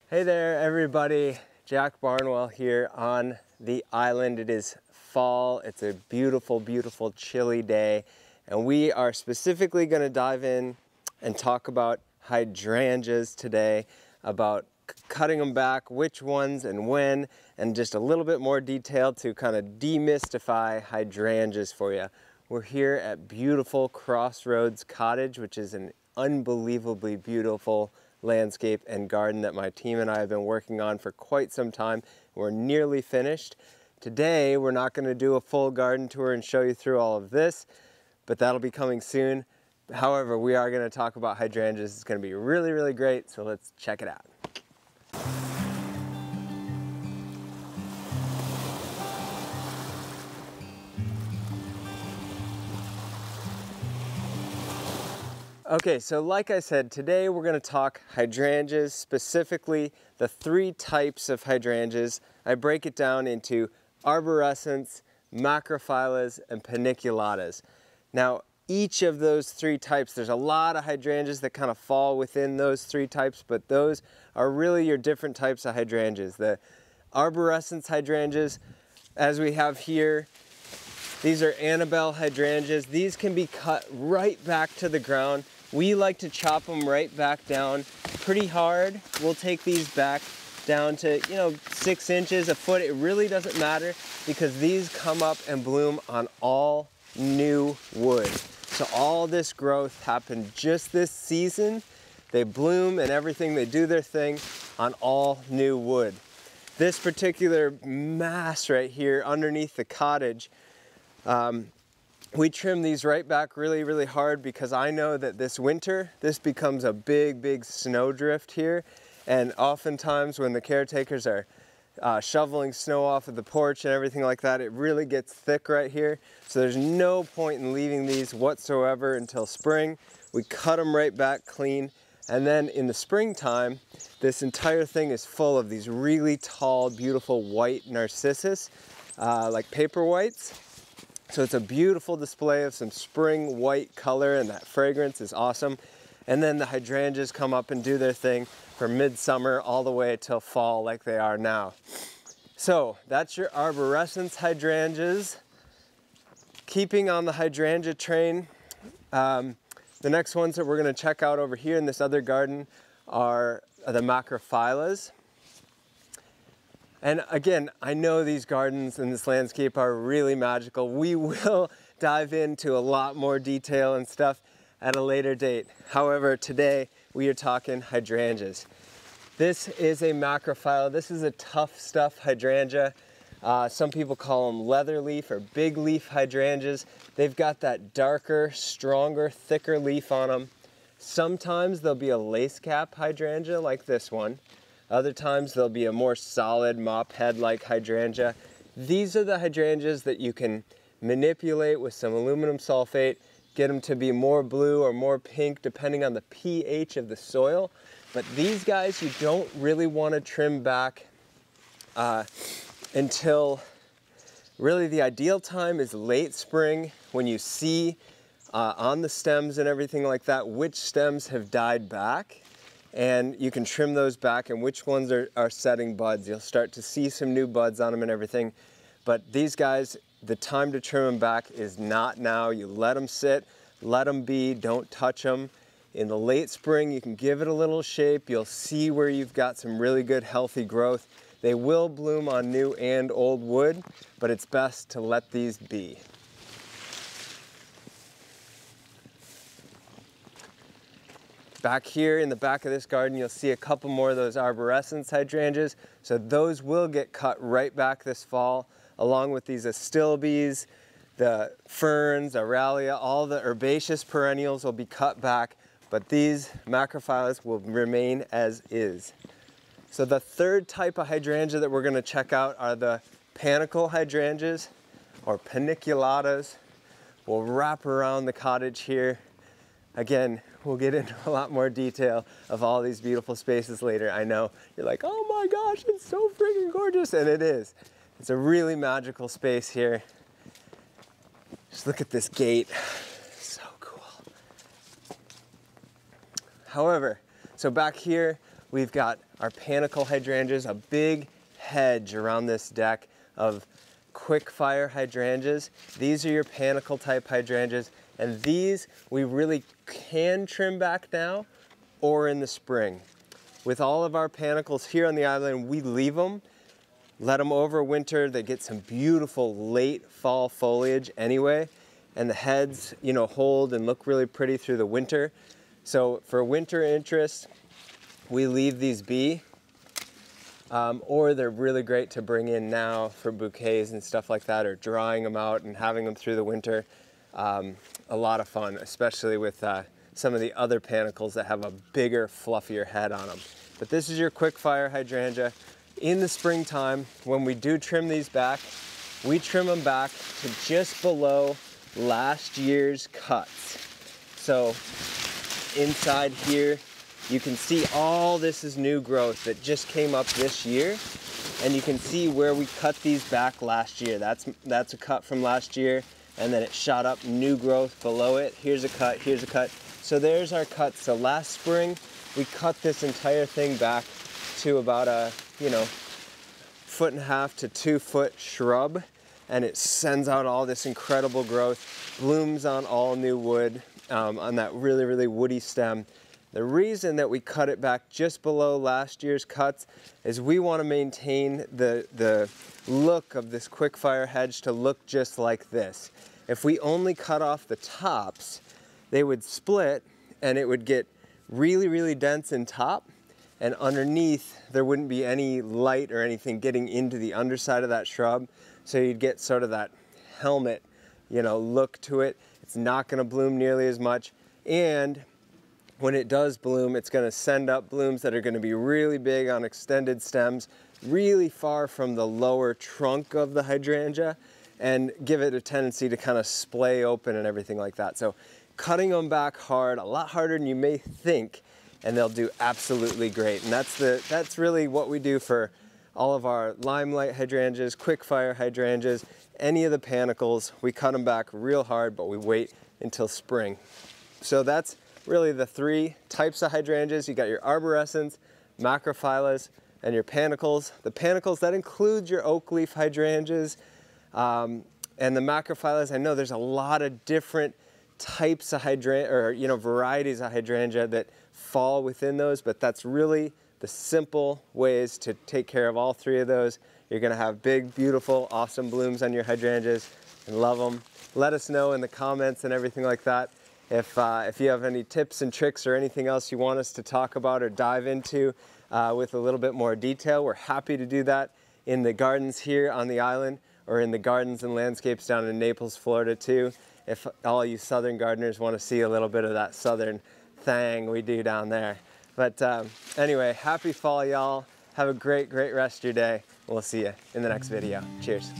Hey there everybody, Jack Barnwell here on the island. It is fall, it's a beautiful, beautiful chilly day, and we are specifically going to dive in and talk about hydrangeas today, about cutting them back, which ones and when, and just a little bit more detail to kind of demystify hydrangeas for you. We're here at beautiful Crossroads Cottage, which is an unbelievably beautiful landscape and garden that my team and I have been working on for quite some time. We're nearly finished. Today, we're not going to do a full garden tour and show you through all of this, but that'll be coming soon. However, we are going to talk about hydrangeas. It's going to be really, really great, so let's check it out. Okay, so like I said, today we're going to talk hydrangeas, specifically the three types of hydrangeas. I break it down into arborescens, macrophyllus, and paniculatas. Now, each of those three types, there's a lot of hydrangeas that kind of fall within those three types, but those are really your different types of hydrangeas. The arborescens hydrangeas, as we have here, these are Annabelle hydrangeas. These can be cut right back to the ground. We like to chop them right back down pretty hard. We'll take these back down to, 6 inches, a foot. It really doesn't matter because these come up and bloom on all new wood. So all this growth happened just this season. They bloom and everything, they do their thing on all new wood. This particular mass right here underneath the cottage, we trim these right back really, really hard because I know that this winter, this becomes a big, big snowdrift here. And oftentimes when the caretakers are shoveling snow off of the porch and everything like that, it really gets thick right here. So there's no point in leaving these whatsoever until spring. We cut them right back clean. And then in the springtime, this entire thing is full of these really tall, beautiful white narcissus, like paper whites. So it's a beautiful display of some spring white color, and that fragrance is awesome. And then the hydrangeas come up and do their thing from midsummer all the way till fall like they are now. So that's your arborescens hydrangeas. Keeping on the hydrangea train, the next ones that we're going to check out over here in this other garden are the macrophyllus. And again, I know these gardens and this landscape are really magical. We will dive into a lot more detail and stuff at a later date. However, today we are talking hydrangeas. This is a macrophylla. This is a tough stuff hydrangea. Some people call them leather leaf or big leaf hydrangeas. They've got that darker, stronger, thicker leaf on them. Sometimes there'll be a lace cap hydrangea like this one. Other times there'll be a more solid mop head like hydrangea. These are the hydrangeas that you can manipulate with some aluminum sulfate, get them to be more blue or more pink depending on the pH of the soil. But these guys you don't really want to trim back until really the ideal time is late spring when you see on the stems and everything like that which stems have died back. And you can trim those back and which ones are setting buds. You'll start to see some new buds on them and everything. But these guys, the time to trim them back is not now. You let them sit, let them be, don't touch them. In the late spring, you can give it a little shape. You'll see where you've got some really good healthy growth. They will bloom on new and old wood, but it's best to let these be. Back here in the back of this garden, you'll see a couple more of those arborescens hydrangeas. So those will get cut right back this fall, along with these astilbes, the ferns, aralia, all the herbaceous perennials will be cut back, but these macrophyllus will remain as is. So the third type of hydrangea that we're going to check out are the panicle hydrangeas, or paniculatas. We'll wrap around the cottage here. Again, we'll get into a lot more detail of all these beautiful spaces later. I know you're like, oh my gosh, it's so freaking gorgeous, and it is. It's a really magical space here. Just look at this gate, so cool. However, so back here we've got our panicle hydrangeas, a big hedge around this deck of quick fire hydrangeas. These are your panicle type hydrangeas, and these we really can trim back now or in the spring. With all of our panicles here on the island, we leave them, let them overwinter. They get some beautiful late fall foliage anyway, and the heads, you know, hold and look really pretty through the winter. So for winter interest, we leave these be, or they're really great to bring in now for bouquets and stuff like that, or drying them out and having them through the winter. A lot of fun, especially with some of the other panicles that have a bigger, fluffier head on them. But this is your quick fire hydrangea. In the springtime, when we do trim these back, we trim them back to just below last year's cuts. So inside here, you can see all this is new growth that just came up this year. And you can see where we cut these back last year. That's a cut from last year, and then it shot up new growth below it. Here's a cut, here's a cut. So there's our cut. So last spring, we cut this entire thing back to about a, 1.5 to 2 foot shrub, and it sends out all this incredible growth, blooms on all new wood, on that really, really woody stem. The reason that we cut it back just below last year's cuts is we want to maintain the look of this quick fire hedge to look just like this. If we only cut off the tops, they would split and it would get really, really dense in top, and underneath there wouldn't be any light or anything getting into the underside of that shrub. So you'd get sort of that helmet, look to it. It's not going to bloom nearly as much, and when it does bloom, it's going to send up blooms that are going to be really big on extended stems, really far from the lower trunk of the hydrangea, and give it a tendency to kind of splay open and everything like that. So cutting them back hard, a lot harder than you may think, and they'll do absolutely great. And that's really what we do for all of our limelight hydrangeas, quick fire hydrangeas, any of the panicles. We cut them back real hard, but we wait until spring. So that's really the 3 types of hydrangeas. You got your arborescens, macrophyllus, and your panicles. The panicles, that includes your oak leaf hydrangeas, and the macrophyllus. I know there's a lot of different types of hydrangea, or varieties of hydrangea that fall within those, but that's really the simple ways to take care of all 3 of those. You're gonna have big, beautiful, awesome blooms on your hydrangeas and love them. Let us know in the comments and everything like that if you have any tips and tricks or anything else you want us to talk about or dive into with a little bit more detail. We're happy to do that in the gardens here on the island, or in the gardens and landscapes down in Naples, Florida too. If all you southern gardeners want to see a little bit of that southern thing we do down there. But anyway, happy fall, y'all. Have a great, great rest of your day. We'll see you in the next video. Cheers.